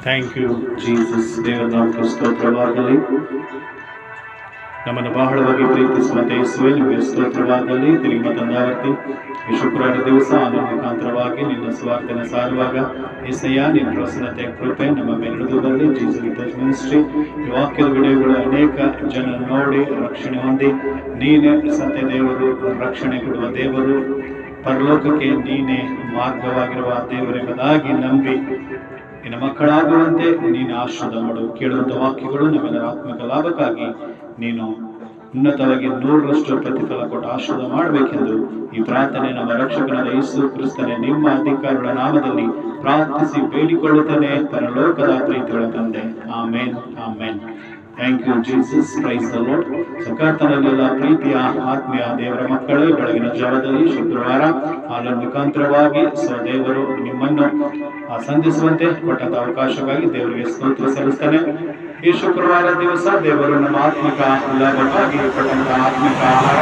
Thank you Jesus. ದೇವರ ನಾಮಕ್ಕೆ ಸ್ತೋತ್ರವಾಗಲಿ. ನಮ್ಮನ್ನು ಬಹಳವಾಗಿ ಪ್ರೀತಿಸುವಂತೆ ಯೇಸುವೇ ನಿಮಗೆ ಸ್ತೋತ್ರವಾಗಲಿ. ತಿರುಗಿ ತಂದಾವರ್ತಿ ಈ ಶುಕ್ರವಾರ ದಿವಸ ಆನಂದ ಮುಖಾಂತರವಾಗಿ ನಿನ್ನ ಸ್ವಾರ್ಥನ ಸಾರುವಾಗ ಏಸಯ್ಯ ನಿನ್ನ ಪ್ರಸನ್ನತೆ ಕೃಪೆ ನಮ್ಮ ಮೇಲಿಳಿದು ಬರಲಿ. ಜೀಸಸ್ ಮಿನಿಸ್ಟ್ರಿ ಈ ವಾಕ್ಯದ ವಿಡಿಯೋಗಳು ಅನೇಕ ಜನ ನೋಡಿ ರಕ್ಷಣೆ ಹೊಂದಿ ನೀನೇ ಸತ್ಯ ದೇವರು, ರಕ್ಷಣೆ ಕೊಡುವ ದೇವರು, ಪರಲೋಕಕ್ಕೆ ನೀನೇ ಮಾರ್ಗವಾಗಿರುವ ದೇವರೆಂಬುದಾಗಿ ನಂಬಿ ನಿನ್ನ ಮಕ್ಕಳಾಗುವಂತೆ ನೀನು ಆಶೀರ್ವಾದ ಮಾಡು. ಕೇಳುವಂಥ ವಾಕ್ಯಗಳು ನಮ್ಮೆಲ್ಲರ ಆತ್ಮಿಕ ಲಾಭಕ್ಕಾಗಿ ನೀನು ಉನ್ನತವಾಗಿ 100ರಷ್ಟು ಪ್ರತಿಫಲ ಕೊಟ್ಟು ಆಶೀರ್ವಾದ ಮಾಡಬೇಕೆಂದು ಈ ಪ್ರಾರ್ಥನೆ ನಮ್ಮ ರಕ್ಷಕನಾದ ಯೇಸು ಕ್ರಿಸ್ತನೇ ನಿಮ್ಮ ಅಧಿಕಾರಗಳ ನಾಮದಲ್ಲಿ ಪ್ರಾರ್ಥಿಸಿ ಬೇಡಿಕೊಳ್ಳುತ್ತೇನೆ, ಪರಲೋಕದ ಪ್ರೀತಿಗಳ ತಂದೆ. Amen, amen. Thank you Jesus. Praise the lord. ಕರ್ತನಲ್ಲೆಲ್ಲ ಪ್ರೀತಿಯ ಆತ್ಮೀಯ ದೇವರ ಮಕ್ಕಳೇ, ಬೆಳಗಿನ ಜಾವದಲ್ಲಿ ಶುಕ್ರವಾರ ಆನ್ಲೈನ್ ಮುಖಾಂತರವಾಗಿ ದೇವರು ನಿಮ್ಮನ್ನು ಸಂಧಿಸುವಂತೆ ಕೊಟ್ಟಂತ ಅವಕಾಶಕ್ಕಾಗಿ ದೇವರಿಗೆ ಸ್ತೋತ್ರ ಸಲ್ಲಿಸ್ತೇನೆ. ಈ ಶುಕ್ರವಾರ ದಿವಸ ದೇವರು ನಮ್ಮ ಆತ್ಮಿಕ ಲಾಭಕ್ಕಾಗಿ ಕೊಟ್ಟಂತ ಆತ್ಮಿಕ ಆಹಾರ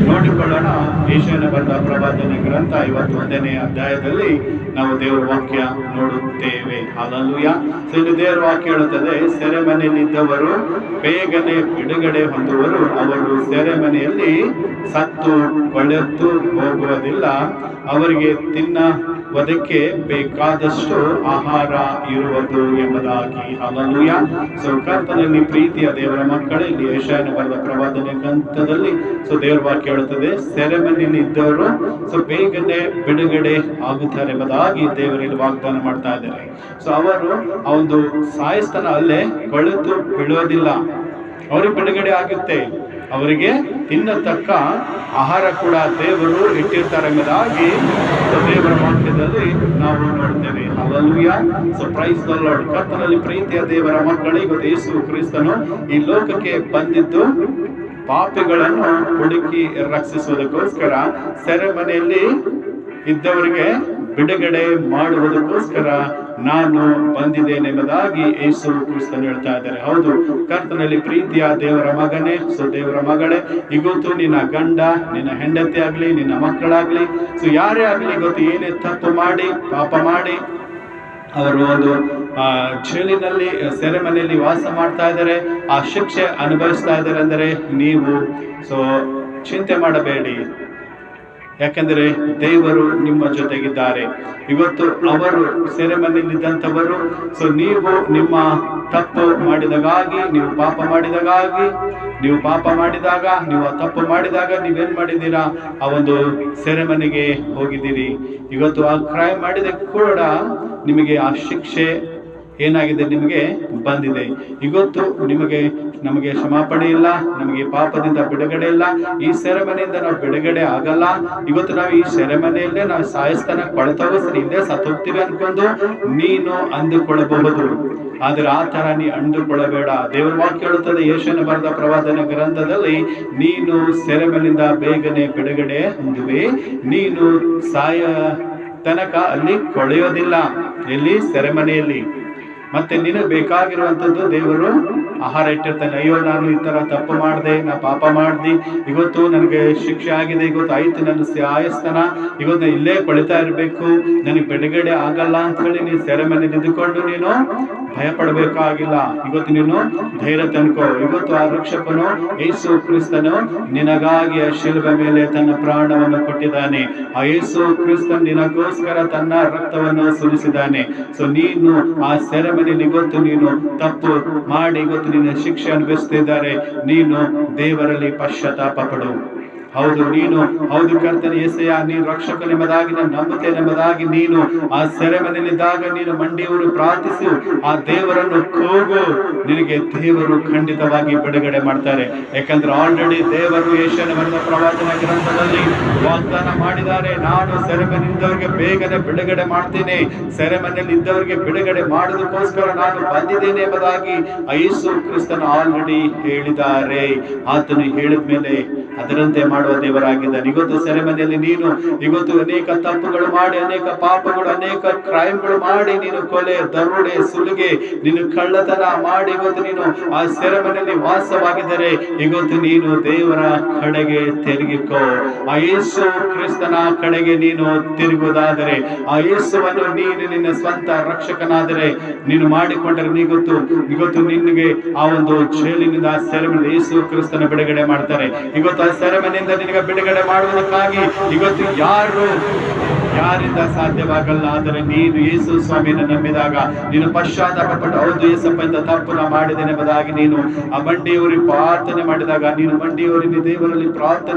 ನೋಡಿಕೊಳ್ಳೋಣ. ಏಷ್ಯನ ಬರೆದ ಪ್ರವಾದನ ಗ್ರಂಥ 51ನೇ ಅಧ್ಯಾಯದಲ್ಲಿ ನಾವು ದೇವರ ವಾಕ್ಯ ನೋಡುತ್ತೇವೆ. ಹಲ್ಲೆಲೂಯಾ. ಇಲ್ಲಿ ದೇವರ ವಾಕ್ಯ ಹೇಳುತ್ತದೆ, ಸೆರೆಮನೆಯಲ್ಲಿದ್ದವರು ಬೇಗನೆ ಬಿಡುಗಡೆ ಹೊಂದುವರು, ಅವರು ಸೆರೆಮನೆಯಲ್ಲಿ ಸತ್ತು ಕೊಳೆತು ಹೋಗುವುದಿಲ್ಲ, ಅವರಿಗೆ ತಿನ್ನುವುದಕ್ಕೆ ಬೇಕಾದಷ್ಟು ಆಹಾರ ಇರುವುದು ಎಂಬುದಾಗಿ. ಹಲ್ಲೆಲೂಯಾ. ಕರ್ತನಲ್ಲಿ ಪ್ರೀತಿಯ ದೇವರ ಮಕ್ಕಳೇ, ಇಲ್ಲಿ ಯೆಶಾಯನ ಬರೆದ ಪ್ರವಾದನೆ ಗ್ರಂಥದಲ್ಲಿ ದೇವರ ವಾಕ್ಯ ಹೇಳುತ್ತದೆ, ಸೆರೆಮನೆಯಲ್ಲಿ ಇದ್ದವರು ಬೇಗನೆ ಬಿಡುಗಡೆ ಆಗುತ್ತಾರೆ ಎಂಬುದಾಗಿ ದೇವರಲ್ಲಿ ವಾಗ್ದಾನ ಮಾಡ್ತಾ ಇದ್ದಾರೆ. ಅವರು ಆ ಒಂದು ಸಾಯಸ್ಥಾನ ಅಲ್ಲೇ ಕೊಳೆತು ಬೀಳೋದಿಲ್ಲ, ಅವ್ರಿಗೆ ಬಿಡುಗಡೆ ಆಗುತ್ತೆ, ಅವರಿಗೆ ತಿನ್ನತಕ್ಕ ಆಹಾರ ಕೂಡ ದೇವರು ಇಟ್ಟಿರ್ತಾರೆ ಎಂಬುದಾಗಿ ದೇವರ ವಾಕ್ಯದಲ್ಲಿ ನಾವು ನೋಡ್ತೇವೆ. ಹಲ್ಲೆಲೂಯಾ. Price the lord. ಕರ್ತನಲ್ಲಿ ಪ್ರೀತಿಯ ದೇವರ ಮಕ್ಕಳೇ, ಇವತ್ತು ಯೇಸು ಕ್ರಿಸ್ತನು ಈ ಲೋಕಕ್ಕೆ ಬಂದಿದ್ದು ಪಾಪಿಗಳನ್ನು ಹುಡುಕಿ ರಕ್ಷಿಸುವುದಕ್ಕೋಸ್ಕರ, ಸೆರೆಮನೆಯಲ್ಲಿ ಇದ್ದವರಿಗೆ ಬಿಡುಗಡೆ ಮಾಡುವುದಕ್ಕೋಸ್ಕರ ನಾನು ಬಂದಿದ್ದೇನೆ ಎಂಬುದಾಗಿ ಯೇಸು ಕ್ರಿಸ್ತನು ಹೇಳ್ತಾ ಇದ್ದಾರೆ. ಹೌದು, ಕರ್ತನಲ್ಲಿ ಪ್ರೀತಿಯ ದೇವರ ಮಗನೇ, ದೇವರ ಮಗಳೇ, ಇವತ್ತು ನಿನ್ನ ಗಂಡ, ನಿನ್ನ ಹೆಂಡತಿ ಆಗ್ಲಿ, ನಿನ್ನ ಮಕ್ಕಳಾಗ್ಲಿ, ಯಾರೇ ಆಗ್ಲಿ, ಇವತ್ತು ಏನೇ ತಪ್ಪು ಮಾಡಿ ಪಾಪ ಮಾಡಿ ಅವರು ಒಂದು ಜೈಲಿನಲ್ಲಿ ಸೆರೆಮನೆಯಲ್ಲಿ ವಾಸ ಮಾಡ್ತಾ ಇದ್ದಾರೆ, ಆ ಶಿಕ್ಷೆ ಅನುಭವಿಸ್ತಾ ಇದ್ದಾರೆ ಅಂದರೆ ನೀವು ಚಿಂತೆ ಮಾಡಬೇಡಿ, ಯಾಕೆಂದರೆ ದೇವರು ನಿಮ್ಮ ಜೊತೆಗಿದ್ದಾರೆ. ಇವತ್ತು ಅವರು ಸೆರೆಮನೆಯಲ್ಲಿದ್ದಂಥವರು, ನೀವು ನಿಮ್ಮ ತಪ್ಪು ಮಾಡಿದಾಗಾಗಿ, ನೀವು ಪಾಪ ಮಾಡಿದಾಗಾಗಿ, ನೀವು ತಪ್ಪು ಮಾಡಿದಾಗ ನೀವೇನ್ ಮಾಡಿದ್ದೀರಾ, ಆ ಒಂದು ಸೆರೆಮನೆಗೆ ಹೋಗಿದ್ದೀರಿ. ಇವತ್ತು ಆ ಕ್ರೈಮ್ ಮಾಡಿದ ಕೂಡ ನಿಮಗೆ ಆ ಶಿಕ್ಷೆ ಏನಾಗಿದೆ, ನಿಮಗೆ ಬಂದಿದೆ. ಇವತ್ತು ನಮಗೆ ಕ್ಷಮಾಪಣೆ ಇಲ್ಲ, ನಮಗೆ ಪಾಪದಿಂದ ಬಿಡುಗಡೆ ಇಲ್ಲ, ಈ ಸೆರೆಮನೆಯಿಂದ ನಾವು ಬಿಡುಗಡೆ ಆಗಲ್ಲ. ಇವತ್ತು ನಾವು ಈ ಸೆರೆಮನೆಯಲ್ಲೇ ನಾವು ಸಾಯಸ್ಥಾನ ಕೊಳ್ತವೋ ಸರಿ, ಇಲ್ಲೇ ಸತ್ತೋಗ್ತೀವಿ ಅನ್ಕೊಂಡು ನೀನು ಅಂದುಕೊಳ್ಳಬಹುದು, ಆದ್ರೆ ಆ ತರ ನೀ ಅಂದುಕೊಳ್ಳಬೇಡ. ದೇವರ ವಾಕ್ಯ ಹೇಳುತ್ತದೆ, ಯೆಶಾಯನ ಬರೆದ ಪ್ರವಾದನ ಗ್ರಂಥದಲ್ಲಿ, ನೀನು ಸೆರೆಮನೆಯಿಂದ ಬೇಗನೆ ಬಿಡುಗಡೆ ಹೊಂದುವೆ, ನೀನು ಸಾಯ ತನಕ ಅಲ್ಲಿ ಕೊಳೆಯೋದಿಲ್ಲ, ಎಲ್ಲಿ ಸೆರೆಮನೆಯಲ್ಲಿ. ಮತ್ತೆ ನಿನಗೆ ಬೇಕಾಗಿರುವಂಥದ್ದು ದೇವರು ಆಹಾರ ಇಟ್ಟಿರ್ತಾನೆ. ಅಯ್ಯೋ, ನಾನು ಈ ತರ ತಪ್ಪು ಮಾಡಿದೆ, ನಾ ಪಾಪ ಮಾಡ್ದಿ, ಇವತ್ತು ನನಗೆ ಶಿಕ್ಷೆ ಆಗಿದೆ, ಇವತ್ತು ಆಯ್ತು ನನ್ನ ಸಾಯಸ್ಥಾನ, ಇವತ್ತು ಇಲ್ಲೇ ಕೊಳಿತಾ ಇರಬೇಕು, ನನಗೆ ಬಿಡುಗಡೆ ಆಗಲ್ಲ ಅಂತ ಹೇಳಿ ನೀನು ಸೆರೆಮನೆ ನಿಂತುಕೊಂಡು ನೀನು ಭಯ ಪಡಬೇಕಾಗಿಲ್ಲ. ಇವತ್ತು ನೀನು ಧೈರ್ಯ ತನ್ಕೋ. ಇವತ್ತು ಆ ರಕ್ಷಕನು ಯೇಸು ಕ್ರಿಸ್ತನು ನಿನಗಾಗಿ ಆ ಶಿಲುಬೆ ಮೇಲೆ ತನ್ನ ಪ್ರಾಣವನ್ನು ಕೊಟ್ಟಿದ್ದಾನೆ. ಆ ಯೇಸು ಕ್ರಿಸ್ತನ್ ನಿನಗೋಸ್ಕರ ತನ್ನ ರಕ್ತವನ್ನು ಸುರಿಸಿದ್ದಾನೆ. ನೀನು ಆ ಸೆರೆಮನೆಯಲ್ಲಿ ಇವತ್ತು ನೀನು ತಪ್ಪು ಮಾಡಿ ಇವತ್ತು ನಿನ್ನ ಶಿಕ್ಷೆ ಅನುಭವಿಸ್ತಿದ್ದಾರೆ, ನೀನು ದೇವರಲ್ಲಿ ಪಶ್ಚಾತ್ತಾಪ ಪಡು. ಹೌದು ಕರ್ತನೆ ಯೆಸಯ್ಯ, ನೀನು ರಕ್ಷಕನೆಂಬುದಾಗಿ ನಾನು ನಂಬುತ್ತೇನೆ ಎಂಬುದಾಗಿ ನೀನು ಆ ಸೆರೆಮನೆಯಲ್ಲಿದ್ದಾಗ ನೀನು ಮಂಡಿಯವರು ಪ್ರಾರ್ಥಿಸು, ಆ ದೇವರನ್ನು ಕೂಗು, ನಿನಗೆ ದೇವರು ಖಂಡಿತವಾಗಿ ಬಿಡುಗಡೆ ಮಾಡ್ತಾರೆ. ಯಾಕಂದ್ರೆ ಆಲ್ರೆಡಿ ದೇವರು ಯೆಶಾಯನ ಬರೆದ ಪ್ರವಾದನ ಗ್ರಂಥದಲ್ಲಿ ವಾಗ್ದಾನ ಮಾಡಿದ್ದಾರೆ, ನಾನು ಸೆರೆಮನೆಯಿದ್ದವರಿಗೆ ಬೇಗನೆ ಬಿಡುಗಡೆ ಮಾಡ್ತೀನಿ, ಸೆರೆಮನೆಯಲ್ಲಿ ಇದ್ದವರಿಗೆ ಬಿಡುಗಡೆ ಮಾಡೋದಕ್ಕೋಸ್ಕರ ನಾನು ಬಂದಿದ್ದೇನೆ ಎಂಬುದಾಗಿ ಯೇಸು ಕ್ರಿಸ್ತನು ಆಲ್ರೆಡಿ ಹೇಳಿದ್ದಾರೆ. ಆತನು ಹೇಳಿದ ಮೇಲೆ ಅದರಂತೆ ಮಾಡು ಮಾಡುವ ದೇವರಾಗಿದ್ದಾನೆ. ಇವತ್ತು ಸೆರೆಮನೆಯಲ್ಲಿ ನೀನು ಇವತ್ತು ಅನೇಕ ತಪ್ಪುಗಳು ಮಾಡಿ, ಅನೇಕ ಪಾಪಗಳು, ಅನೇಕ ಕ್ರೈಮ್ಗಳು ಮಾಡಿ, ನೀನು ಕೊಲೆ, ದರೋಡೆ, ಸುಲಿಗೆ, ನೀನು ಕಳ್ಳತನ ಮಾಡಿ ಇವತ್ತು ನೀನು ಆ ಸೆರೆಮನೆಯಲ್ಲಿ ವಾಸವಾಗಿದ್ದರೆ ಇವತ್ತು ನೀನು ದೇವರ ಕಡೆಗೆ ತಿರುಗಿಕೋ. ಆ ಯೇಸು ಕ್ರಿಸ್ತನ ಕಡೆಗೆ ನೀನು ತಿರುಗುವುದಾದರೆ, ಆ ಯೇಸುವನ್ನು ನೀನು ನಿನ್ನ ಸ್ವಂತ ರಕ್ಷಕನಾದರೆ ನೀನು ಮಾಡಿಕೊಂಡರೆ ಇವತ್ತು ನಿನಗೆ ಆ ಒಂದು ಜೈಲಿನಿಂದ ಸೆರೆಮನೆ ಯೇಸು ಕ್ರಿಸ್ತನ ಬಿಡುಗಡೆ ಮಾಡ್ತಾರೆ. ಇವತ್ತು ಆ ಸೆರೆಮನೆಯಿಂದ ನಿನಗೆ ಬಿಡುಗಡೆ ಮಾಡುವುದಕ್ಕಾಗಿ ಇವತ್ತು ಯಾರಿಂದ ಸಾಧ್ಯವಾಗಲ್ಲ. ಆದರೆ ನೀನು ಯೇಸು ಸ್ವಾಮಿಯನ್ನು ನಂಬಿದಾಗ, ನೀನು ಪಶ್ಚಾತ್ತಾಪ ಪಟ್ಟು ಹೌದು ಯೇಸಪ್ಪ ಇಂದ ತಪ್ಪು ಮಾಡಿದ್ದೇನೆ ಎಂಬುದಾಗಿ ನೀನು ಆ ಮಂಡಿಯವರಿಗೆ ಪ್ರಾರ್ಥನೆ ಮಾಡಿದಾಗ, ನೀನು ಮಂಡಿಯವರಿಗೆ ದೇವರಲ್ಲಿ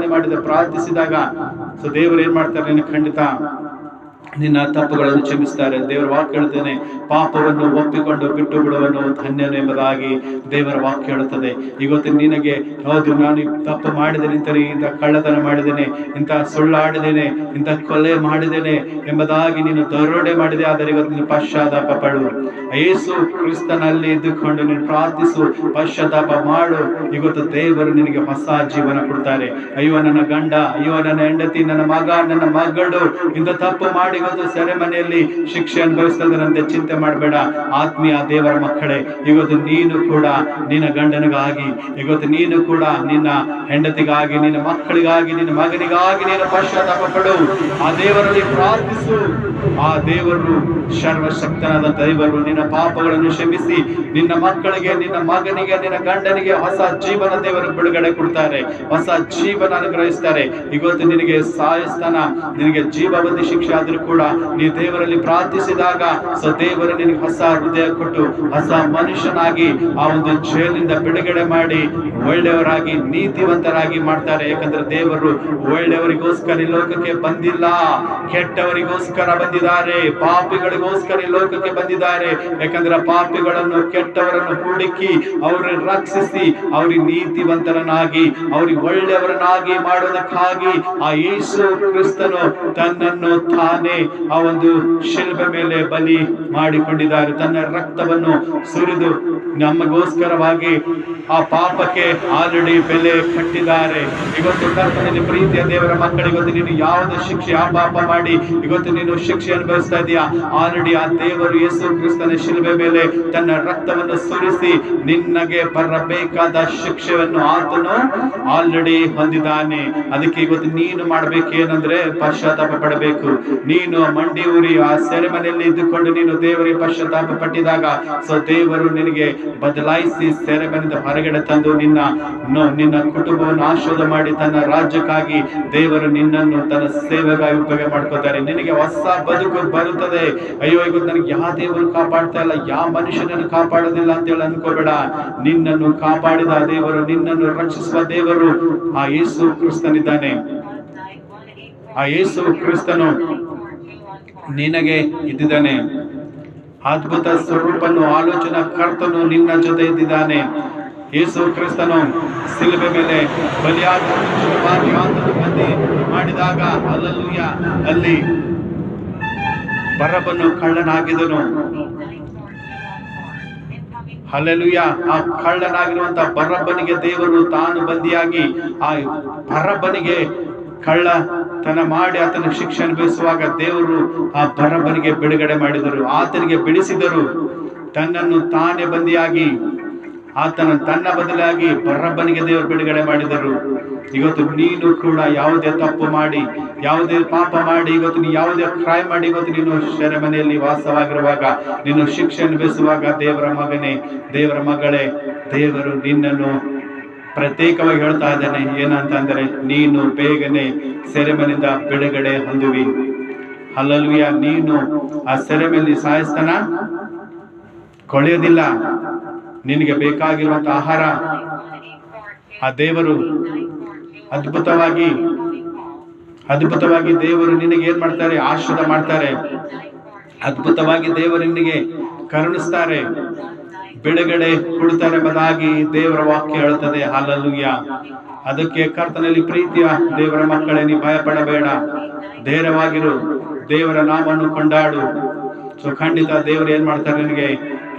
ಪ್ರಾರ್ಥಿಸಿದಾಗ ಸೊ ದೇವರು ಏನ್ ಮಾಡ್ತಾರೆ, ನೀನು ಖಂಡಿತ ನಿನ್ನ ತಪ್ಪುಗಳನ್ನು ಕ್ಷಮಿಸ್ತಾರೆ. ದೇವರ ವಾಕ್ಯ ಹೇಳುತ್ತೇನೆ, ಪಾಪವನ್ನು ಒಪ್ಪಿಕೊಂಡು ಬಿಟ್ಟು ಬಿಡುವನು ಧನ್ಯನು ಎಂಬುದಾಗಿ ದೇವರ ವಾಕ್ಯ ಹೇಳುತ್ತದೆ. ಇವತ್ತು ನಿನಗೆ ಹೌದು ನಾನು ತಪ್ಪು ಮಾಡಿದ್ದೇನೆ, ಇಂಥ ಕಳ್ಳತನ ಮಾಡಿದ್ದೇನೆ, ಇಂಥ ಸುಳ್ಳಾಡಿದ್ದೇನೆ, ಇಂಥ ಕೊಲೆ ಮಾಡಿದ್ದೇನೆ ಎಂಬುದಾಗಿ ನೀನು ದರೋಡೆ ಮಾಡಿದೆ, ಆದರೆ ಇವತ್ತು ನೀನು ಪಶ್ಚಾತ್ತಾಪ ಪಡು. ಯೇಸು ಕ್ರಿಸ್ತನಲ್ಲಿ ಇದ್ದುಕೊಂಡು ನೀನು ಪ್ರಾರ್ಥಿಸು, ಪಶ್ಚಾತ್ತಾಪ ಮಾಡು. ಇವತ್ತು ದೇವರು ನಿನಗೆ ಹೊಸ ಜೀವನ ಕೊಡ್ತಾರೆ. ಅಯ್ಯೋ ನನ್ನ ಗಂಡ, ಅಯ್ಯೋ ನನ್ನ ಹೆಂಡತಿ, ನನ್ನ ಮಗ, ನನ್ನ ಮಗಳು ಇಂಥ ತಪ್ಪು ಮಾಡಿ ಇವತ್ತು ಸೆರೆಮನೆಯಲ್ಲಿ ಶಿಕ್ಷೆ ಅನುಭವಿಸ್ತದಂತೆ ಚಿಂತೆ ಮಾಡಬೇಡ. ಆತ್ಮೀಯ ದೇವರ ಮಕ್ಕಳೇ, ಇವತ್ತು ನೀನು ಕೂಡ ನಿನ್ನ ಗಂಡನಿಗಾಗಿ, ಇವತ್ತು ನೀನು ಕೂಡ ನಿನ್ನ ಹೆಂಡತಿಗಾಗಿ, ನಿನ್ನ ಮಕ್ಕಳಿಗಾಗಿ, ನಿನ್ನ ಮಗನಿಗಾಗಿ ನೀನು ಪಶ್ಚಾತ್ತಾಪ ಪಡು. ಆ ದೇವರಲ್ಲಿ ಪ್ರಾರ್ಥಿಸು. ಆ ದೇವರು ಸರ್ವಶಕ್ತನಾದ ದೇವರು ನಿನ್ನ ಪಾಪಗಳನ್ನು ಕ್ಷಮಿಸಿ ನಿನ್ನ ಮಕ್ಕಳಿಗೆ, ನಿನ್ನ ಮಗನಿಗೆ, ನಿನ್ನ ಗಂಡನಿಗೆ ಹೊಸ ಜೀವನ ದೇವರು ಬಿಡುಗಡೆ ಕೊಡ್ತಾರೆ, ಹೊಸ ಜೀವನ ಅನುಗ್ರಹಿಸ್ತಾರೆ. ಇವತ್ತು ನಿನಗೆ ಸಾಯಸ್ಥಾನ, ನಿನಗೆ ಜೀವಾವಧಿ ಶಿಕ್ಷೆ ಆದರೂ ಕೂಡ ನೀ ದೇವರಲ್ಲಿ ಪ್ರಾರ್ಥಿಸಿದಾಗ ದೇವರು ನಿನಗೆ ಹೊಸ ಹೃದಯ ಕೊಟ್ಟು ಹೊಸ ಮನುಷ್ಯನಾಗಿ ಆ ಒಂದು ಜೈಲಿನಿಂದ ಬಿಡುಗಡೆ ಮಾಡಿ ಒಳ್ಳೆಯವರಾಗಿ, ನೀತಿವಂತರಾಗಿ ಮಾಡ್ತಾರೆ. ಯಾಕಂದ್ರೆ ದೇವರು ಒಳ್ಳೆಯವರಿಗೋಸ್ಕರ ಈ ಲೋಕಕ್ಕೆ ಬಂದಿಲ್ಲ, ಕೆಟ್ಟವರಿಗೋಸ್ಕರ ಬಂದಿದ್ದಾರೆ, ಪಾಪಿಗಳಿಗೋಸ್ಕರ ಈ ಲೋಕಕ್ಕೆ ಬಂದಿದ್ದಾರೆ. ಯಾಕಂದ್ರೆ ಪಾಪಿಗಳನ್ನು, ಕೆಟ್ಟವರನ್ನು ಹುಡುಕಿ ಅವರನ್ನು ರಕ್ಷಿಸಿ ಅವ್ರಿಗೆ ನೀತಿವಂತರನ್ನಾಗಿ, ಅವ್ರಿಗೆ ಒಳ್ಳೆಯವರನ್ನಾಗಿ ಮಾಡೋದಕ್ಕಾಗಿ ಆ ಯೇಸು ಕ್ರಿಸ್ತನು ತನ್ನನ್ನು ತಾನೇ ಆ ಒಂದು ಶಿಲ್ಬೆ ಮೇಲೆ ಬಲಿ ಮಾಡಿಕೊಂಡಿದ್ದಾರೆ. ತನ್ನ ರಕ್ತವನ್ನು ಸುರಿದು ನಮಗೋಸ್ಕರವಾಗಿ ಆ ಪಾಪಕ್ಕೆ ಆಲ್ರೆಡಿ ಬೆಲೆ ಕಟ್ಟಿದ್ದಾರೆ. ಇವತ್ತು ಕರ್ತನಲ್ಲಿ ಪ್ರೀತಿಯ ದೇವರ ಮಕ್ಕಳು, ಇವತ್ತು ನೀನು ಯಾವುದೇ ಶಿಕ್ಷೆ, ಆ ಪಾಪ ಮಾಡಿ ಇವತ್ತು ನೀನು ಶಿಕ್ಷೆ ಅನುಭವಿಸ್ತಾ ಇದೆಯಾ, ಆಲ್ರೆಡಿ ಆ ದೇವರು ಯೇಸು ಕ್ರಿಸ್ತನ ಶಿಲ್ಬೆ ಮೇಲೆ ತನ್ನ ರಕ್ತವನ್ನು ಸುರಿಸಿ ನಿನಗೆ ಬರಬೇಕಾದ ಶಿಕ್ಷೆಯನ್ನು ಆತನು ಆಲ್ರೆಡಿ ಹೊಂದಿದ್ದಾನೆ. ಅದಕ್ಕೆ ಇವತ್ತು ನೀನು ಮಾಡ್ಬೇಕೇನಂದ್ರೆ ಪಶ್ಚಾತ್ತಾಪ ಪಡಬೇಕು. ನೀನು ಮಂಡಿ ಊರಿ ಆ ಸೆರೆಮನೆಯಲ್ಲಿ ಇದ್ದುಕೊಂಡು ನೀನು ದೇವರಿಗೆ ಪಶ್ಚಾತ್ತಾಪ ಪಟ್ಟಿದಾಗ ದೇವರು ನಿನಗೆ ಬದಲಾಯಿಸಿ ಸೆರೆಮನೆಯಿಂದ ಹೊರಗಡೆ ತಂದು ನಿನ್ನ ಕುಟುಂಬವನ್ನು ಆಶೀರ್ವಾದ ಮಾಡಿ ತನ್ನ ರಾಜ್ಯಕ್ಕಾಗಿ ದೇವರು ನಿನ್ನನ್ನು ತನ್ನ ಸೇವೆಗಾಗಿ ಉಪಯೋಗ ಮಾಡ್ಕೋತಾರೆ. ನಿನಗೆ ಹೊಸ ಬದುಕು ಬರುತ್ತದೆ. ಅಯ್ಯೋ ಇವತ್ತು ನನಗೆ ಯಾವ ದೇವರು ಕಾಪಾಡ್ತಾ ಇಲ್ಲ, ಯಾವ ಮನುಷ್ಯನನ್ನು ಕಾಪಾಡೋದಿಲ್ಲ ಅಂತ ಹೇಳಿ ಅನ್ಕೋಬೇಡ. ನಿನ್ನನ್ನು ಕಾಪಾಡಿದ ದೇವರು, ನಿನ್ನನ್ನು ರಕ್ಷಿಸುವ ದೇವರು ಆ ಯೇಸು ಕ್ರಿಸ್ತನಿದ್ದಾನೆ. ಆ ಯೇಸು ಕ್ರಿಸ್ತನು ನಿನಗೆ ಇದ್ದಿದ್ದಾನೆ. ಅದ್ಭುತ ಸ್ವರೂಪನು, ಆಲೋಚನಾ ಕರ್ತನು ನಿನ್ನ ಜೊತೆ ಇದ್ದಿದ್ದಾನೆ. ಯೇಸು ಕ್ರಿಸ್ತನು ಶಿಲುಬೆ ಮೇಲೆ ಬಲಿಯಾದ ಬಂದಿ ಮಾಡಿದಾಗ ಹಲ್ಲೆಲೂಯಾ, ಅಲ್ಲಿ ಬರಬ್ಬನು ಕಳ್ಳನಾಗಿದ್ದನು. ಹಲ್ಲೆಲೂಯಾ, ಆ ಕಳ್ಳನಾಗಿರುವಂತ ಬರಬ್ಬನಿಗೆ ದೇವರು ತಾನು ಬಂದಿಯಾಗಿ ಆ ಬರಬ್ಬನಿಗೆ ಕಳ್ಳತನ ಮಾಡಿ ಆತನ ಶಿಕ್ಷೆ ಅನುಭವಿಸುವಾಗ ದೇವರು ಆ ಬರಬ್ಬನಿಗೆ ಬಿಡುಗಡೆ ಮಾಡಿದರು, ಆತನಿಗೆ ಬಿಡಿಸಿದರು. ತನ್ನನ್ನು ತಾನೇ ಬಂದಿಯಾಗಿ ತನ್ನ ಬದಲಾಗಿ ಬರಬ್ಬನಿಗೆ ದೇವರು ಬಿಡುಗಡೆ ಮಾಡಿದರು. ಇವತ್ತು ನೀನು ಕೂಡ ಯಾವುದೇ ತಪ್ಪು ಮಾಡಿ, ಯಾವುದೇ ಪಾಪ ಮಾಡಿ, ಇವತ್ತು ನೀನು ಯಾವುದೇ ಕ್ರೈಮ್ ಮಾಡಿ ಇವತ್ತು ನೀನು ಸೆರೆಮನೆಯಲ್ಲಿ ವಾಸವಾಗಿರುವಾಗ, ನೀನು ಶಿಕ್ಷೆ ಅನುಭವಿಸುವಾಗ, ದೇವರ ಮಗನೇ, ದೇವರ ಮಗಳೇ, ದೇವರು ನಿನ್ನನ್ನು ಪ್ರತ್ಯೇಕವಾಗಿ ಹೇಳ್ತಾ ಇದ್ದಾನೆ. ಏನಂತಂದ್ರೆ ನೀನು ಬೇಗನೆ ಸೆರೆಮನೆಯಿಂದ ಬಿಡುಗಡೆ ಹೊಂದುವಿ. ಹಲ್ಲೆಲೂಯಾ. ನೀನು ಆ ಸೆರೆಮನೆಯಲ್ಲಿ ಸಾಯಸ್ಥಾನ ಕೊಳೆಯೋದಿಲ್ಲ. ನಿನಗೆ ಬೇಕಾಗಿರುವಂತ ಆಹಾರ ಆ ದೇವರು ಅದ್ಭುತವಾಗಿ ದೇವರು ನಿನಗೆ ಏನ್ ಮಾಡ್ತಾರೆ, ಆಶೀರ್ವಾದ ಮಾಡ್ತಾರೆ. ಅದ್ಭುತವಾಗಿ ದೇವರು ನಿನಗೆ ಕರುಣಿಸ್ತಾರೆ, ಬಿಡುಗಡೆ ಕೊಡುತ್ತಾರೆ ಎಂಬುದಾಗಿ ದೇವರ ವಾಕ್ಯ ಹೇಳುತ್ತದೆ. ಹಲ್ಲೆಲೂಯಾ. ಅದಕ್ಕೆ ಕರ್ತನಲ್ಲಿ ಪ್ರೀತಿಯ ದೇವರ ಮಕ್ಕಳೇ, ನೀ ಭಯಪಡಬೇಡ, ಧೈರ್ಯವಾಗಿರು, ದೇವರ ನಾಮವನ್ನು ಕೊಂಡಾಡು. ಖಂಡಿತ ದೇವರು ಏನ್ ಮಾಡ್ತಾರೆ, ನಿನಗೆ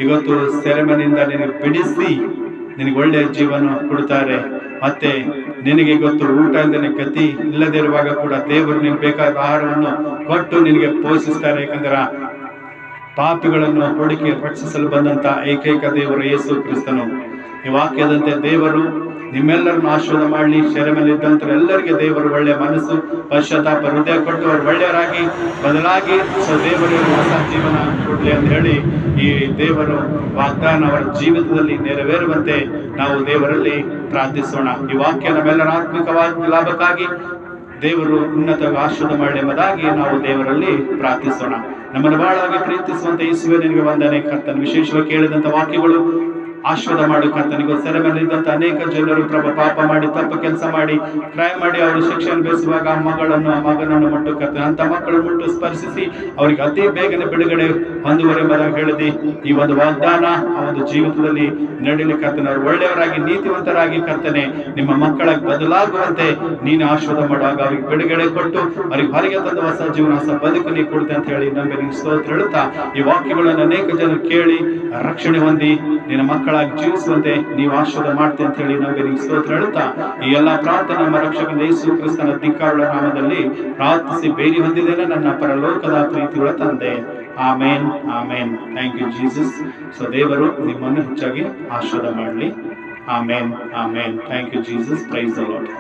ಇವತ್ತು ಸೆರೆಮನೆಯಿಂದ ನಿನಗೆ ಬಿಡಿಸಿ ನಿನಗೆ ಒಳ್ಳೆಯ ಜೀವನ ಕೊಡ್ತಾರೆ. ಮತ್ತೆ ನಿನಗೆ ಗೊತ್ತು, ಊಟ ಇಲ್ಲದೆ ಗತಿ ಇಲ್ಲದೆ ಇರುವಾಗ ಕೂಡ ದೇವರು ನಿನಗೆ ಬೇಕಾದ ಆಹಾರವನ್ನು ಕೊಟ್ಟು ನಿನಗೆ ಪೋಷಿಸ್ತಾರೆ. ಯಾಕಂದ್ರೆ ಪಾಪಿಗಳನ್ನು ಹುಡುಕಿ ರಕ್ಷಿಸಲು ಬಂದಂತ ಏಕೈಕ ದೇವರು ಯೇಸು ಕ್ರಿಸ್ತನು. ಈ ವಾಕ್ಯದಂತೆ ದೇವರು ನಿಮ್ಮೆಲ್ಲರನ್ನು ಆಶೀರ್ವಾದ ಮಾಡಲಿ. ಶರೀರದಲ್ಲಿದ್ದಂಥ ಎಲ್ಲರಿಗೆ ದೇವರು ಒಳ್ಳೆಯ ಮನಸ್ಸು, ಪಶ್ಚಾತ್ತಾಪ ಹೃದಯ ಕೊಟ್ಟು ಅವರು ಒಳ್ಳೆಯರಾಗಿ ಬದಲಾಗಿ ದೇವರಿಗೆ ಹೊಸ ಜೀವನ ಕೊಡಲಿ ಅಂತ ಹೇಳಿ ಈ ದೇವರು ವಾಗ್ದಾನ ಅವರ ಜೀವಿತದಲ್ಲಿ ನೆರವೇರುವಂತೆ ನಾವು ದೇವರಲ್ಲಿ ಪ್ರಾರ್ಥಿಸೋಣ. ಈ ವಾಕ್ಯ ನಮ್ಮೆಲ್ಲರ ಆತ್ಮಿಕವಾಗಿ ಲಾಭಕ್ಕಾಗಿ ದೇವರು ಉನ್ನತ ಆಶೀರ್ವಾದ ಮಾಡಲಿ ಎಂಬುದಾಗಿ ನಾವು ದೇವರಲ್ಲಿ ಪ್ರಾರ್ಥಿಸೋಣ. ನಮ್ಮನ್ನು ಬಹಳವಾಗಿ ಪ್ರೀತಿಸುವಂತ ಯೇಸುವೇ ನಿನಗೆ ವಂದನೆ ಕರ್ತನ. ವಿಶೇಷವಾಗಿ ಕೇಳಿದಂತ ವಾಕ್ಯಗಳು ಆಶೀರ್ವಾದ ಮಾಡಿ ಕರ್ತನಿಗೆ. ಸೆರೆಮನೆಯಲ್ಲಿದ್ದಂಥ ಅನೇಕ ಜನರು ಪಾಪ ಮಾಡಿ ತಪ್ಪು ಕೆಲಸ ಮಾಡಿ ಕ್ರೈ ಮಾಡಿ ಅವರು ಶಿಕ್ಷೆ ಅನುಭವಿಸುವಾಗ ಮಗನನ್ನು ಮುಟ್ಟು ಕರ್ತನೆ, ಅಂತ ಮಕ್ಕಳನ್ನು ಮುಟ್ಟು ಸ್ಪರ್ಶಿಸಿ ಅವರಿಗೆ ಅತಿ ಬೇಗನೆ ಬಿಡುಗಡೆ ಹೊಂದುವರೆಂಬುದಾಗಿ ಹೇಳಿದೆ. ಈ ಒಂದು ವಾಗ್ದಾನ ಆ ಒಂದು ಜೀವಿತದಲ್ಲಿ ನಡೀಲಿ ಕರ್ತನೆ. ಅವರು ಒಳ್ಳೆಯವರಾಗಿ ನೀತಿವಂತರಾಗಿ ಕರ್ತನೆ ನಿಮ್ಮ ಮಕ್ಕಳಾಗಿ ಬದಲಾಗುವಂತೆ ನೀನು ಆಶೀರ್ವಾದ ಮಾಡುವಾಗ ಅವ್ರಿಗೆ ಬಿಡುಗಡೆ ಕೊಟ್ಟು ಅವ್ರಿಗೆ ಹೊರಗೆ ತಂದ ಹೊಸ ಜೀವನ, ಹೊಸ ಬದುಕು ನೀ ಕೊಡುತ್ತೆ ಅಂತ ಹೇಳಿ ನಂಬಿ ನಿನ್ನ ಸ್ತೋತ್ರ ಹೇಳುತ್ತಾ ಈ ವಾಕ್ಯಗಳನ್ನು ಅನೇಕ ಜನರು ಕೇಳಿ ರಕ್ಷಣೆ ಹೊಂದಿ ನಿನ್ನ ಮಕ್ಕಳಾಗಿ ಜೀವಿಸುವಂತೆ ನೀವು ಆಶೀರ್ವಾದ ಮಾಡ್ತೀವಿ ಅಂತ ಹೇಳಿ ನಂಬಿ ನಿನ್ನ ಸ್ತೋತ್ರ ಹೇಳುತ್ತಾ ಈ ಎಲ್ಲಾ ಪ್ರಾರ್ಥನೆ ನಮ್ಮ ರಕ್ಷಕ ಯೇಸು ಕ್ರಿಸ್ತನ ಧಿಕ್ಕಾರಳ ನಾಮದಲ್ಲಿ ಪ್ರಾರ್ಥಿಸಿ ಬೇಡಿ ಹೊಂದಿದ್ದೇನೆ ನನ್ನ ಪರಲೋಕದ ಪ್ರೀತಿಗಳ ತಂದೆ. Amen, amen. Thank you Jesus. So ದೇವರು ನಿಮ್ಮನ್ನು ಹೆಚ್ಚಾಗಿ ಆಶೀರ್ವಾದ ಮಾಡಲಿ. Amen, amen. Thank you Jesus. Praise the lord.